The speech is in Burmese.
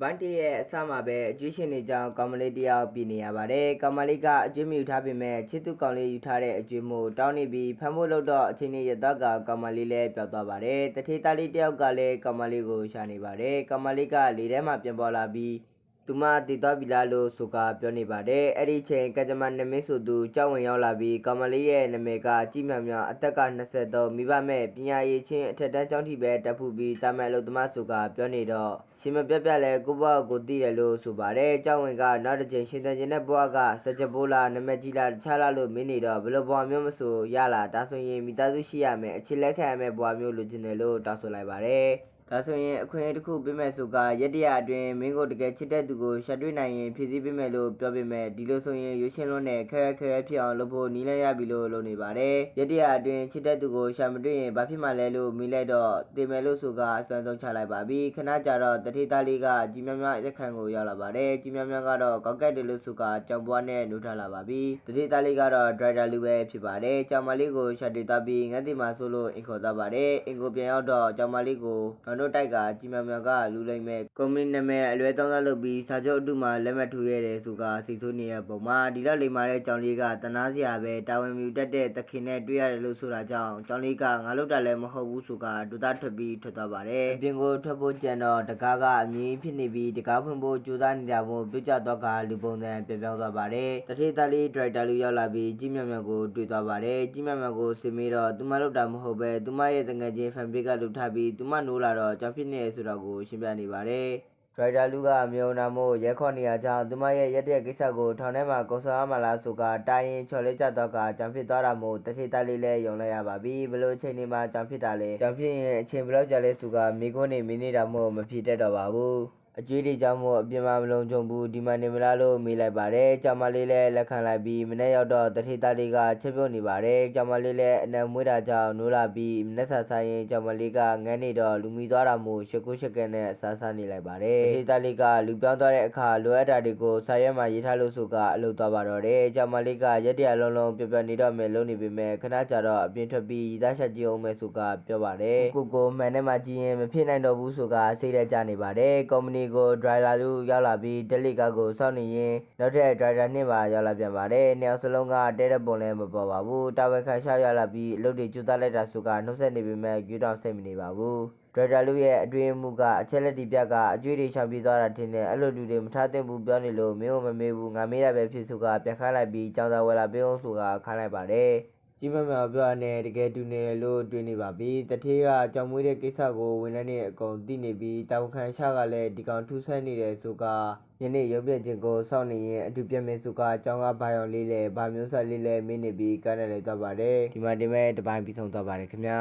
ဘန်တီရဲ့အစမှာပဲအကျွေးရှင်တွေကြောင့်ကောင်မလေးတယောက်ပြည်နေရပါတယ်။ကောင်မလေးကအကျွေးမယူထားပေမဲ့ချစ်သူကောင်လေးယူထားတဲ့အကျွေးမို့တောင်းနေပြီးဖမ်းဖို့လုပ်တော့အချိန်ကြီးရတော့ကောင်မလေးလည်းပျောက်သွားပါတယ်။တထေးသားလေးတယောက်ကလည်းကောင်မလေးကိုရှာနေပါတယ်။ကောင်မလေးကလေထဲမှာပြန်ပေါ်လာပြီးသူမတည်သွားပြီလားလို့ဆိုကပြောနေပါတယ်။အဲ့ဒီချိန်ကကြမ္မာနမင်းဆိုသူကြောက်ဝင်ရောက်လာပြီးကောင်မလေးရဲ့နာမည်ကကြည်မြောင်မြောင်အသက်က23မိဘမဲ့ပညာရေးချင်းအထက်တန်းကျောင်းထိပဲတက်ဖူးပြီးတာမန်အလုပ်သမားဆိုကပြောနေတော့ရှင်မပြပြလဲကိုဘွားကိုတည်တယ်လို့ဆိုပါတယ်။ကြောက်ဝင်ကနောက်တစ်ချိန်ရှင်တန်ကျင်တဲ့ဘွားကစကြပိုးလားနမကြီးလားတခြားလားလို့မင်းနေတော့ဘယ်လိုဘွားမျိုးမဆိုရလာဒါဆိုရင်မိသားစုရှိရမယ်အခြေလက်ခံရမယ်ဘွားမျိုးလိုချင်တယ်လို့တောင်းဆိုလိုက်ပါတယ်။ဒါဆိုရင်အခွင့်အရေးတစ်ခုပေးမယ်ဆိုကရက်တရအတွင်းမင်းကိုတကယ်ချစ်တဲ့သူကိုရှာတွေ့နိုင်ရင်ဖြည့်ဆည်းပေးမယ်လို့ပြောပေမဲ့ဒီလိုဆိုရင်ရွှေရှင်းလွန်းနဲ့ခဲဖြစ်အောင်လုပ်ဖို့နီးလန်းရပြီလို့လုပ်နေပါတယ်ရက်တရအတွင်းချစ်တဲ့သူကိုရှာမတွေ့ရင်ဘာဖြစ်မှလဲလို့မေးလိုက်တော့တင်မယ်လို့ဆိုကအစွမ်းဆုံးချလိုက်ပါပြီခဏကြာတော့တထေးသားလေးကကြီးမြမြရက်ခန့်ကိုရောက်လာပါတယ်ကြီးမြမြကတော့ကောက်ကက်တယ်လို့ဆိုကကြောင်ပွားနဲ့နှုတ်ထားလာပါပြီတထေးသားလေးကတော့ဒရိုက်တာလူပဲဖြစ်ပါတယ်ကြောင်မလေးကိုရှာတွေ့သွားပြီးငတ်တီမှာဆိုလို့အင်ခေါ်သွားပါတယ်အင်ကိုပြန်ရောက်တော့ကြောင်မလေးကိုတို့တိုက်ကကြီးမြကလူလိမ့်မဲ့ကုမ္ပဏီနာမည်အလွဲသုံးစားလုပ်ပြီးစာချုပ်အတုမှလက်မှတ်ထိုးရတယ်ဆိုကစိတ်ဆိုးနေတဲ့ပုံမှာဒီလောက်လိမ္မာတဲ့ကြောင်လေးကတနာစရာပဲတာဝန်မြူတတ်တဲ့သခင်နဲ့တွေ့ရတယ်လို့ဆိုတာကြောင့်ကြောင်လေးကငါလုပ်တာလည်းမဟုတ်ဘူးဆိုကဒုသားထွက်ပြီးထွက်သွားပါတယ်အပြင်ကိုထွက်ဖို့ကြံတော့တကားကအမြင်ဖြစ်နေပြီးတကားဖွင့်ဖို့ကြိုးစားနေတာမို့ပြကြတော့ကလူပုံစံပြန်ပြောင်းသွားပါတယ်တထေးသားလေးဒရိုက်တာလူရောက်လာပြီးကြီးမြကိုတွေ့သွားပါတယ်ကြီးမြကိုစင်မေးတော့သူမလုပ်တာမဟုတ်ပဲသူမရဲ့တငယ်ချင်းဖန်ပေးကလုပ်ထားပြီးသူမနိုးလာတော့ကြောင်ဖြစ်နေဆိုတော့ကိုရှင်းပြနေပါတယ်။ဒရိုက်တာလူကမြေုံနာမို့ရက်ခေါ်နေရကြောင်းသူမရဲ့ရက်တဲ့ကိစ္စကိုထောင်ထဲမှာကော်ဆောင်ရမှာလားဆိုကတိုင်းရင်ချော်လေးကြတော့ကကြောင်ဖြစ်သွားတာမို့တထေးသားလေးလည်းယုံလိုက်ရပါပြီ။ဘလို့အချိန်ဒီမှာကြောင်ဖြစ်တာလဲ။ကြောင်ဖြစ်ရင်အချိန်ဘယ်လောက်ကြာလဲဆိုကမိခွန်းနေမင်းနေတာမို့မဖြစ်တတ်တော့ပါဘူး။အကျွေးတွေကြောင့်မို့အပြင်မှာမလုံးကြုံဘူးဒီမှာနေမလားလို့မေးလိုက်ပါတယ်။ကြောင်မလေးလည်းလက်ခံလိုက်ပြီးမနေ့ရောက်တော့တထေးသားလေးကချက်ပြုတ်နေပါတယ်။ကြောင်မလေးလည်းအနံမွေးတာကြောင့်နိုးလာပြီးမနေ့ဆိုင်ရင်ကြောင်မလေးကငန်းနေတော့လူမီသွားတာမို့ရှက်ရှက်ကနဲ့စားနေလိုက်ပါတယ်။တထေးသားလေးကလူပြောင်းသွားတဲ့အခါလိုအပ်တာတွေကိုစာရွက်မှာရေးထားလို့ဆိုကအလုပ်သွားပါတော့တယ်။ကြောင်မလေးကရက်တရလုံးပြပြနေတော့မယ်လုံးနေပေမဲ့ခဏကြာတော့အပြင်ထွက်ပြီးရသားချက်ကြည့်အောင်မယ်ဆိုကပြောပါတယ်။ကိုမှန်ထဲမှာကြည့်ရင်မဖြစ်နိုင်တော့ဘူးဆိုကစိတ်ရကြနေပါတယ်။ကုမ္ပဏီကိုဒရိုင်လာလူရောက်လာပြီးတယ်လီကာကိုစောင့်နေရင်နောက်ထပ်ဒရိုင်တာနှင့်ပါရောက်လာပြန်ပါတယ်။နှစ်ယောက်စလုံးကတဲတဲ့ပုံလည်းမပေါ်ပါဘူး။တာဝန်ခံရှောက်ရောက်လာပြီးအလုပ်တွေကျူသားလိုက်တာဆိုကနှုတ်ဆက်နေပေမဲ့ကြွတောင်စိတ်မနေပါဘူး။ဒရိုက်တာလူရဲ့အတွင်းမှုကအချက်လက်တီပြကအကျွေးတွေရှောင်ပြေးသွားတာတင်တယ်အဲ့လိုလူတွေမထားသင့်ဘူးပြောနေလို့မင်းကိုမမေးဘူးငါမေးတာပဲဖြစ်ဆိုကပြန်ခိုင်းလိုက်ပြီးကြောင်သာဝယ်လာပေးအောင်ဆိုကခိုင်းလိုက်ပါတယ်။ကြီးမမောင်ပြောနေတကယ်တူနေလို့တွေ့နေပါပြီတထေးကကြောင်မွေးတဲ့ကိစ္စကိုဝန်ထမ်းတွေအကုန်သိနေပြီးတာဝန်ခံရှကလည်းဒီကောင်ထူးဆန်းနေတယ်ဆိုကယနေ့ရုပ်ပြချင်းကိုစောင့်နေရင်အတူပြမယ်ဆိုကအကြောင်းကဘာရောင်လေးလဲဘာမျိုးဆက်လေးလဲမင်းနေပြီးကန်းတယ်လေသွားပါတယ်ဒီမှာဒီမဲ့တပိုင်းပြီးဆုံးသွားပါတယ်ခင်ဗျာ